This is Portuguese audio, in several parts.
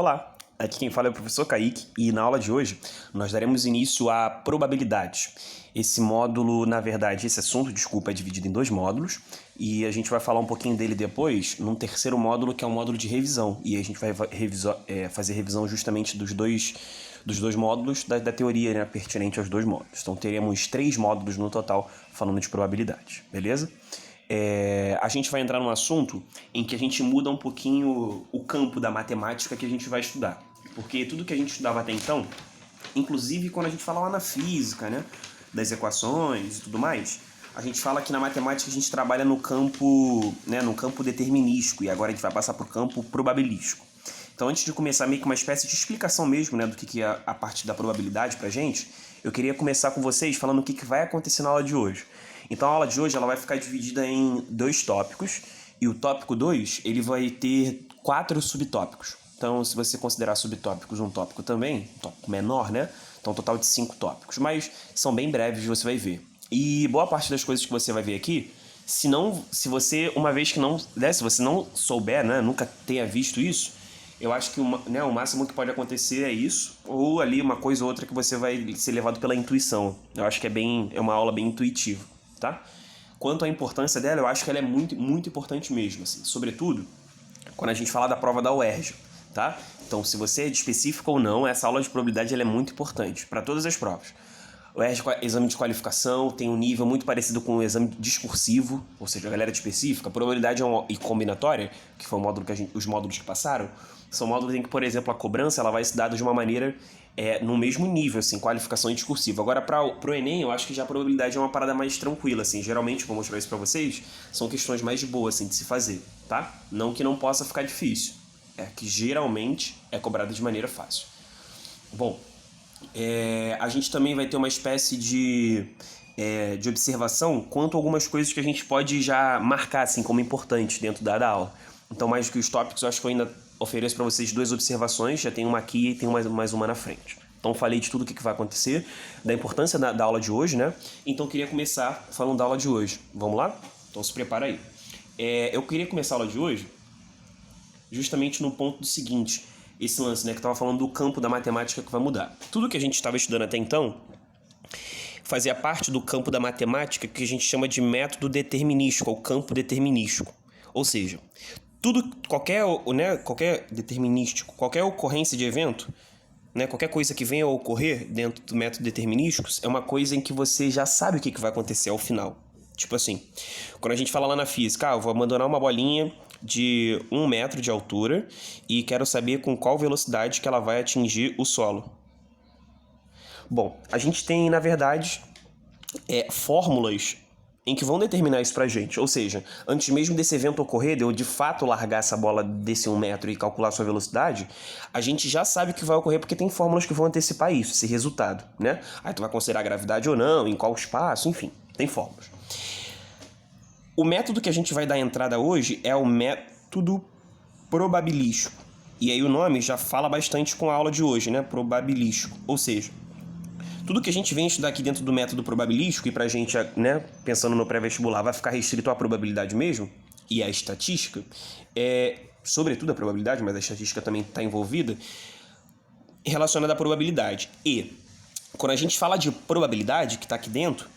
Olá, aqui quem fala é o professor Kaique e na aula de hoje nós daremos início a probabilidades. Esse módulo, na verdade, esse assunto, desculpa, é dividido em 2 módulos e a gente vai falar um pouquinho dele depois num terceiro módulo que é um módulo de revisão e a gente vai fazer revisão justamente dos dois módulos da teoria, né, pertinente aos 2 módulos. Então teremos 3 módulos no total falando de probabilidades, beleza? A gente vai entrar num assunto em que a gente muda um pouquinho o campo da matemática que a gente vai estudar. Porque tudo que a gente estudava até então, inclusive quando a gente fala lá na física, né, das equações e tudo mais, a gente fala que na matemática a gente trabalha no campo determinístico e agora a gente vai passar para o campo probabilístico. Então, antes de começar meio que uma espécie de explicação mesmo, né, do que é a parte da probabilidade pra gente, eu queria começar com vocês falando o que vai acontecer na aula de hoje. Então, a aula de hoje ela vai ficar dividida em 2 tópicos, e o tópico 2 ele vai ter 4 subtópicos. Então, se você considerar subtópicos um tópico também, um tópico menor, né? Então, um total de 5 tópicos, mas são bem breves, você vai ver. E boa parte das coisas que você vai ver aqui, se você, uma vez que não, né, se você não souber, né, nunca tenha visto isso, eu acho que o máximo que pode acontecer é isso, ou ali uma coisa ou outra que você vai ser levado pela intuição. Eu acho que é uma aula bem intuitiva, tá? Quanto à importância dela, eu acho que ela é muito, muito importante mesmo, assim, sobretudo quando a gente fala da prova da UERJ, tá? Então, se você é de específico ou não, essa aula de probabilidade ela é muito importante para todas as provas. O UERJ, exame de qualificação, tem um nível muito parecido com o exame discursivo, ou seja, a galera de específica. A probabilidade e combinatória, que foi o módulo os módulos que passaram, são módulos em que, por exemplo, a cobrança ela vai se dar de uma maneira no mesmo nível, assim, qualificação e discursivo. Agora, para o Enem, eu acho que já a probabilidade é uma parada mais tranquila, assim. Geralmente, vou mostrar isso para vocês, são questões mais de boa, assim, de se fazer, tá? Não que não possa ficar difícil, é que geralmente é cobrada de maneira fácil. Bom, a gente também vai ter uma espécie de observação quanto a algumas coisas que a gente pode já marcar assim, como importantes dentro da aula. Então, mais do que os tópicos, eu acho que eu ainda ofereço para vocês 2 observações, já tem uma aqui e tem mais uma na frente. Então, falei de tudo o que vai acontecer, da importância da aula de hoje, né? Então, eu queria começar falando da aula de hoje. Vamos lá? Então, se prepara aí. Eu queria começar a aula de hoje justamente no ponto do seguinte, esse lance, né, que eu estava falando do campo da matemática que vai mudar. Tudo que a gente estava estudando até então fazia parte do campo da matemática que a gente chama de método determinístico, ou campo determinístico. Ou seja, qualquer determinístico, qualquer ocorrência de evento, né, qualquer coisa que venha a ocorrer dentro do método determinístico é uma coisa em que você já sabe o que vai acontecer ao final. Tipo assim, quando a gente fala lá na física, eu vou abandonar uma bolinha de 1 metro de altura e quero saber com qual velocidade que ela vai atingir o solo. Bom, a gente tem, na verdade, fórmulas em que vão determinar isso pra gente. Ou seja, antes mesmo desse evento ocorrer, de eu de fato largar essa bola desse 1 metro e calcular sua velocidade, a gente já sabe o que vai ocorrer porque tem fórmulas que vão antecipar isso, esse resultado, né? Aí tu vai considerar a gravidade ou não, em qual espaço, enfim, tem fórmulas. O método que a gente vai dar entrada hoje é o método probabilístico. E aí o nome já fala bastante com a aula de hoje, né? Probabilístico. Ou seja, tudo que a gente vem estudar aqui dentro do método probabilístico e pra gente, né, pensando no pré-vestibular, vai ficar restrito à probabilidade mesmo e à estatística, sobretudo a probabilidade, mas a estatística também está envolvida, relacionada à probabilidade. E quando a gente fala de probabilidade, que está aqui dentro,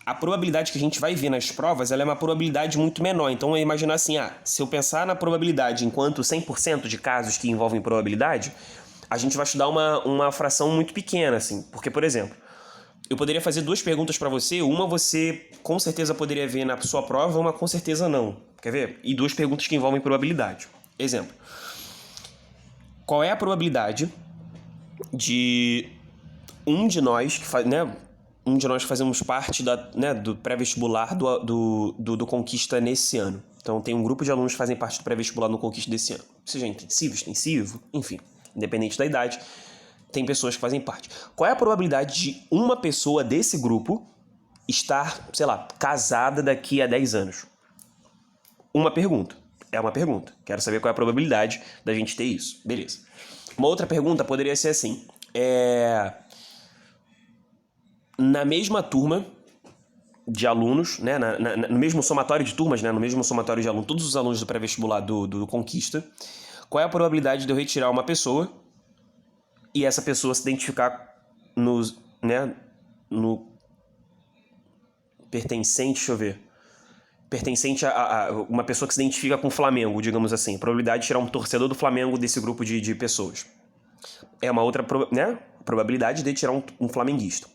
a probabilidade que a gente vai ver nas provas ela é uma probabilidade muito menor. Então, imaginar assim, se eu pensar na probabilidade enquanto 100% de casos que envolvem probabilidade, a gente vai estudar uma fração muito pequena, assim. Porque, por exemplo, eu poderia fazer 2 perguntas para você, uma você com certeza poderia ver na sua prova, uma com certeza não. Quer ver? E 2 perguntas que envolvem probabilidade. Exemplo. Qual é a probabilidade de um de nós que faz, né? Um de nós fazemos parte do pré-vestibular do Conquista nesse ano. Então, tem um grupo de alunos que fazem parte do pré-vestibular no Conquista desse ano. Seja intensivo, extensivo, enfim, independente da idade, tem pessoas que fazem parte. Qual é a probabilidade de uma pessoa desse grupo estar, sei lá, casada daqui a 10 anos? Uma pergunta. É uma pergunta. Quero saber qual é a probabilidade da gente ter isso. Beleza. Uma outra pergunta poderia ser assim. Na mesma turma de alunos, né, no mesmo somatório de turmas, né, no mesmo somatório de alunos, todos os alunos do pré-vestibular do Conquista, Qual é a probabilidade de eu retirar uma pessoa e essa pessoa se identificar no pertencente, deixa eu ver, pertencente a uma pessoa que se identifica com o Flamengo, digamos assim. A probabilidade de tirar um torcedor do Flamengo desse grupo de pessoas. É uma outra probabilidade de tirar um flamenguista.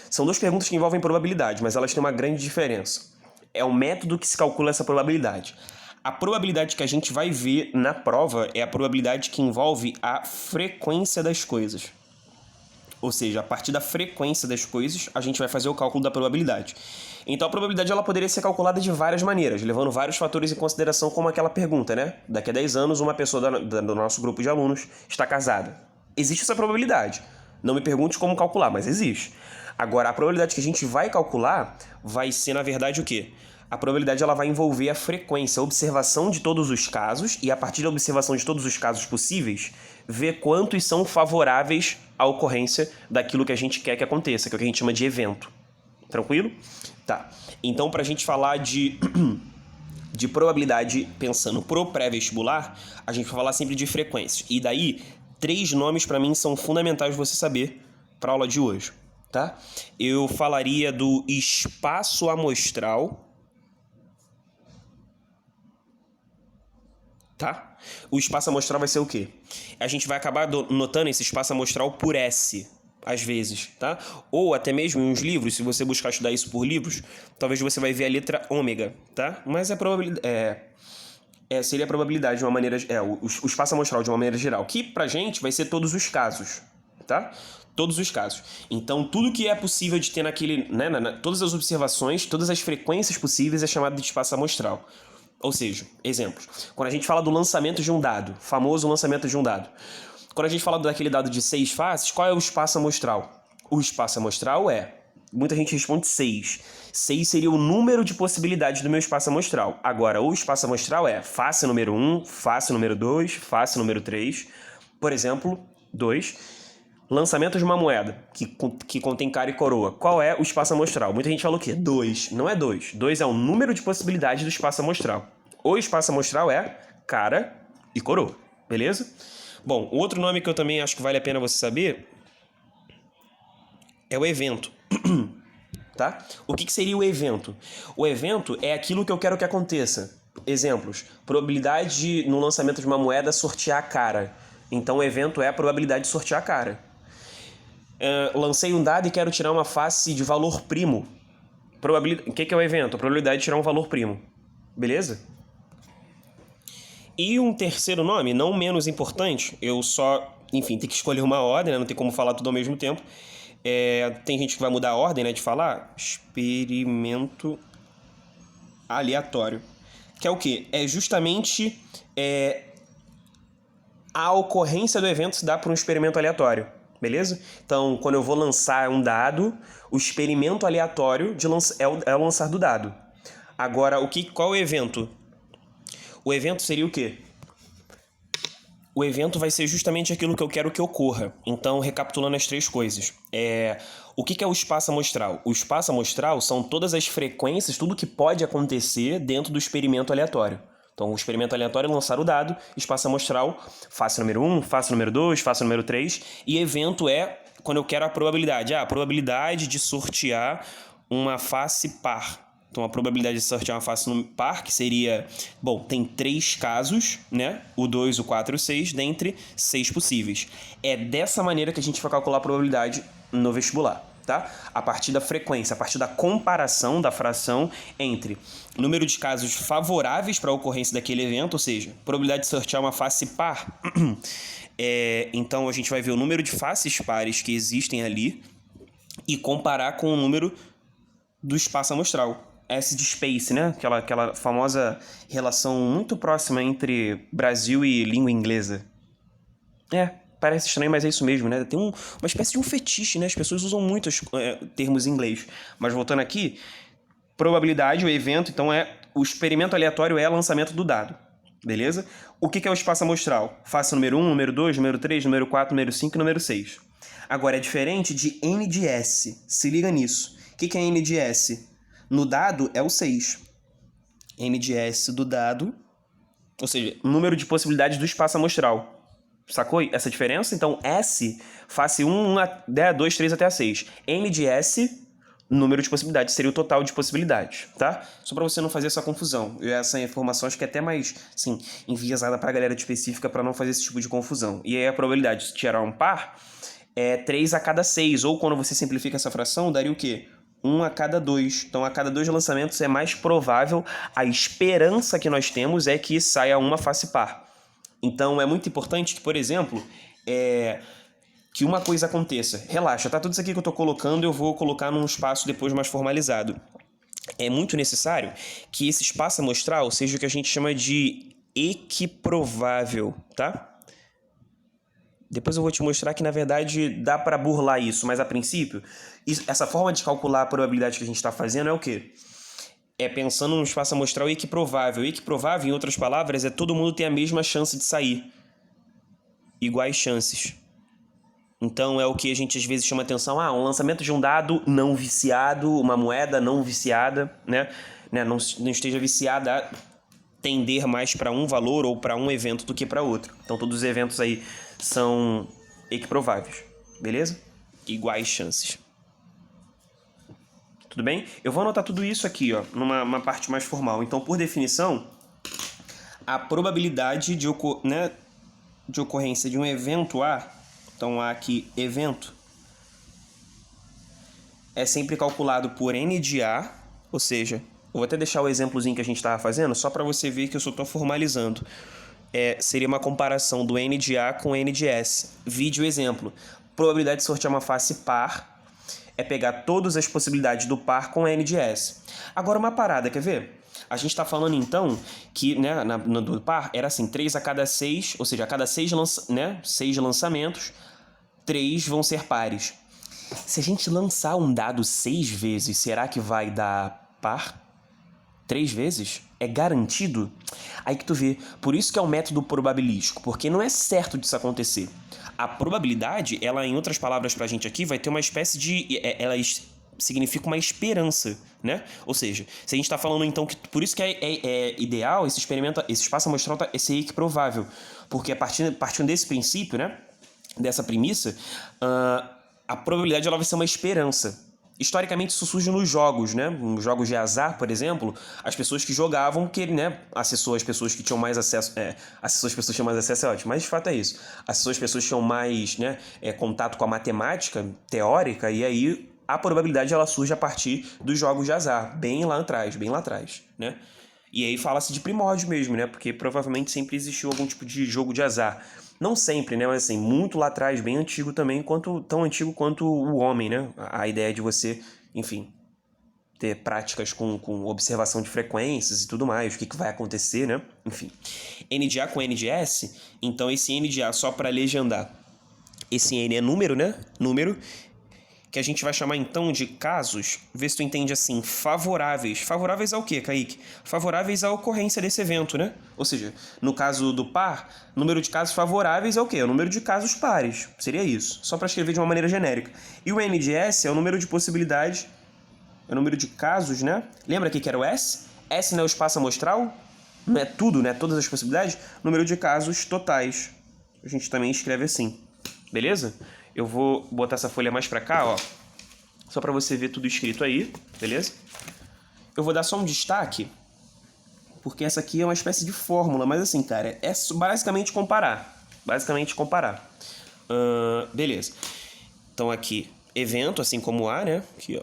São duas perguntas que envolvem probabilidade, mas elas têm uma grande diferença. É o método que se calcula essa probabilidade. A probabilidade que a gente vai ver na prova é a probabilidade que envolve a frequência das coisas. Ou seja, a partir da frequência das coisas, a gente vai fazer o cálculo da probabilidade. Então, a probabilidade ela poderia ser calculada de várias maneiras, levando vários fatores em consideração, como aquela pergunta, né? Daqui a 10 anos, uma pessoa do nosso grupo de alunos está casada. Existe essa probabilidade. Não me pergunte como calcular, mas existe. Agora, a probabilidade que a gente vai calcular vai ser, na verdade, o quê? A probabilidade ela vai envolver a frequência, a observação de todos os casos, e a partir da observação de todos os casos possíveis, ver quantos são favoráveis à ocorrência daquilo que a gente quer que aconteça, que é o que a gente chama de evento. Tranquilo? Tá. Então, para a gente falar de probabilidade pensando pro pré-vestibular, a gente vai falar sempre de frequências. E daí, 3 nomes para mim são fundamentais você saber para a aula de hoje, tá? Eu falaria do espaço amostral, tá? O espaço amostral vai ser o quê? A gente vai acabar notando esse espaço amostral por S, às vezes, tá? Ou até mesmo em uns livros, se você buscar estudar isso por livros, talvez você vai ver a letra ômega, tá? Mas seria a probabilidade de uma maneira... o espaço amostral de uma maneira geral, que pra gente vai ser todos os casos, tá? Todos os casos. Então, tudo que é possível de ter naquele... todas as observações, todas as frequências possíveis é chamado de espaço amostral. Ou seja, exemplos. Quando a gente fala do lançamento de um dado, famoso lançamento de um dado. Quando a gente fala daquele dado de 6 faces, qual é o espaço amostral? O espaço amostral é... Muita gente responde 6. 6 seria o número de possibilidades do meu espaço amostral. Agora, o espaço amostral é face número 1, face número 2, face número 3. Por exemplo, 2. Lançamento de uma moeda que contém cara e coroa. Qual é o espaço amostral? Muita gente fala o quê? 2. Não é 2. 2 é o número de possibilidades do espaço amostral. O espaço amostral é cara e coroa. Beleza? Bom, outro nome que eu também acho que vale a pena você saber é o evento. Tá? O que seria o evento? O evento é aquilo que eu quero que aconteça. Exemplos. Probabilidade no lançamento de uma moeda sortear a cara. Então o evento é a probabilidade de sortear a cara. Lancei um dado e quero tirar uma face de valor primo. O que é o evento? A probabilidade de tirar um valor primo. Beleza? E um terceiro nome, não menos importante, eu só... Enfim, tem que escolher uma ordem, né? Não tem como falar tudo ao mesmo tempo. Tem gente que vai mudar a ordem, né, de falar. Experimento aleatório. Que é o quê? É justamente a ocorrência do evento se dá por um experimento aleatório. Beleza? Então, quando eu vou lançar um dado, o experimento aleatório é o lançar do dado. Agora, qual é o evento? O evento seria o quê? O evento vai ser justamente aquilo que eu quero que ocorra. Então, recapitulando as 3 coisas. O que é o espaço amostral? O espaço amostral são todas as frequências, tudo que pode acontecer dentro do experimento aleatório. Então, o experimento aleatório é lançar o dado, espaço amostral, face número 1, face número 2, face número 3, e evento é quando eu quero a probabilidade. A probabilidade de sortear uma face par. Então, a probabilidade de sortear uma face par, que seria... Bom, tem 3 casos, né? O 2, o 4 e o 6, dentre 6 possíveis. É dessa maneira que a gente vai calcular a probabilidade no vestibular, tá? A partir da frequência, a partir da comparação da fração entre número de casos favoráveis para a ocorrência daquele evento, ou seja, probabilidade de sortear uma face par. Então, a gente vai ver o número de faces pares que existem ali e comparar com o número do espaço amostral. S de space, né? Aquela famosa relação muito próxima entre Brasil e língua inglesa. Parece estranho, mas é isso mesmo, né? Tem uma espécie de um fetiche, né? As pessoas usam muito termos em inglês. Mas voltando aqui, probabilidade, o evento, então o experimento aleatório é o lançamento do dado. Beleza? O que é o espaço amostral? Face número 1, número 2, número 3, número 4, número 5 e número 6. Agora, é diferente de N de S. Se liga nisso. O que é N de S? No dado é o 6. N de S do dado Ou seja, número de possibilidades do espaço amostral. Sacou essa diferença? Então, S, face 1, 1 a 2, 3 até a 6. N de S, número de possibilidades, seria o total de possibilidades, tá? Só para você não fazer essa confusão. Essa informação acho que é até mais, assim, enviesada para a galera específica para não fazer esse tipo de confusão. E aí a probabilidade de tirar um par é 3 a cada 6. Ou quando você simplifica essa fração, daria o quê? 1 a cada 2. Então, a cada 2 lançamentos é mais provável, a esperança que nós temos é que saia uma face par. Então, é muito importante que, por exemplo, que uma coisa aconteça. Relaxa, tá? Tudo isso aqui que eu tô colocando, eu vou colocar num espaço depois mais formalizado. É muito necessário que esse espaço amostral seja o que a gente chama de equiprovável, tá? Depois eu vou te mostrar que, na verdade, dá para burlar isso, mas a princípio, essa forma de calcular a probabilidade que a gente está fazendo é o quê? É pensando no espaço amostral equiprovável. Equiprovável, em outras palavras, é todo mundo ter a mesma chance de sair. Iguais chances. Então é o que a gente às vezes chama atenção. Um lançamento de um dado não viciado, uma moeda não viciada, né? Não esteja viciada a tender mais para um valor ou para um evento do que para outro. Então todos os eventos aí são equiprováveis, beleza? Iguais chances. Tudo bem? Eu vou anotar tudo isso aqui, ó, numa parte mais formal. Então, por definição, a probabilidade de ocorrência de um evento A, então A aqui, evento, é sempre calculado por N de A, ou seja, eu vou até deixar o exemplozinho que a gente estava fazendo, só para você ver que eu só estou formalizando. Seria uma comparação do N de A com N de S. Vídeo exemplo. Probabilidade de sortear uma face par é pegar todas as possibilidades do par com N de S. Agora uma parada, quer ver? A gente está falando então que, né, do par era assim, 3 a cada 6, ou seja, a cada 6 lançamentos, 3 vão ser pares. Se a gente lançar um dado 6 vezes, será que vai dar par? 3 vezes? É garantido? Aí que tu vê. Por isso que é um método probabilístico, porque não é certo disso acontecer. A probabilidade, ela, em outras palavras pra gente aqui, vai ter uma espécie de... ela significa uma esperança, né? Ou seja, se a gente está falando então que... Por isso que é ideal esse espaço amostral ser equiprovável. Porque partindo desse princípio, né? Dessa premissa, a probabilidade ela vai ser uma esperança. Historicamente, isso surge nos jogos, né? Nos jogos de azar, por exemplo, as pessoas que jogavam, né? Acessou as pessoas que tinham mais acesso... acessou as pessoas que tinham mais acesso é ótimo, mas de fato é isso. Acessou as pessoas que tinham mais, né, contato com a matemática teórica, e aí a probabilidade ela surge a partir dos jogos de azar, bem lá atrás, né? E aí fala-se de primórdio mesmo, né? Porque provavelmente sempre existiu algum tipo de jogo de azar. Não sempre, né? Mas assim, muito lá atrás, bem antigo também, tão antigo quanto o homem, né? A ideia de você, enfim, ter práticas com observação de frequências e tudo mais, o que vai acontecer, né? Enfim. N de A com N de S, então esse N de A, só para legendar, esse N é número, né? Número, que a gente vai chamar então de casos, vê se tu entende assim, favoráveis. Favoráveis ao quê, Kaique? Favoráveis à ocorrência desse evento, né? Ou seja, no caso do par, número de casos favoráveis é o quê? É o número de casos pares. Seria isso, só para escrever de uma maneira genérica. E o N de S é o número de possibilidades, é o número de casos, né? Lembra aqui que era o S? S não é o espaço amostral? Não é tudo, né? Todas as possibilidades? Número de casos totais. A gente também escreve assim. Beleza? Eu vou botar essa folha mais pra cá, ó. Só pra você ver tudo escrito aí, beleza? Eu vou dar só um destaque, porque essa aqui é uma espécie de fórmula, mas assim, cara, é basicamente comparar. Beleza. Então aqui, evento, assim como A, né? Aqui, ó.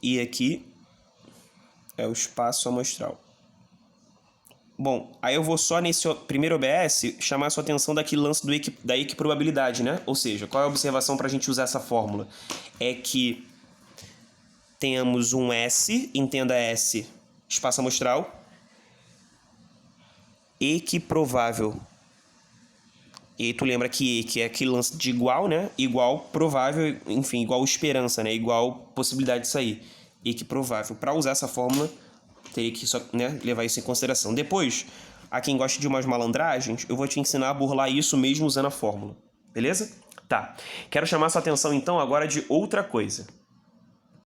E aqui é o espaço amostral. Bom, aí eu vou só nesse primeiro OBS chamar a sua atenção daquele lance da equiprobabilidade, né? Ou seja, qual é a observação para a gente usar essa fórmula? É que temos um S, entenda S, espaço amostral, equiprovável. E aí tu lembra que é aquele lance de igual, né? Igual provável, enfim, igual esperança, né? Igual possibilidade de sair. Equiprovável. Para usar essa fórmula, teria que só, né, levar isso em consideração. Depois, a quem gosta de umas malandragens, eu vou te ensinar a burlar isso mesmo usando a fórmula. Beleza? Tá. Quero chamar sua atenção, então, agora de outra coisa.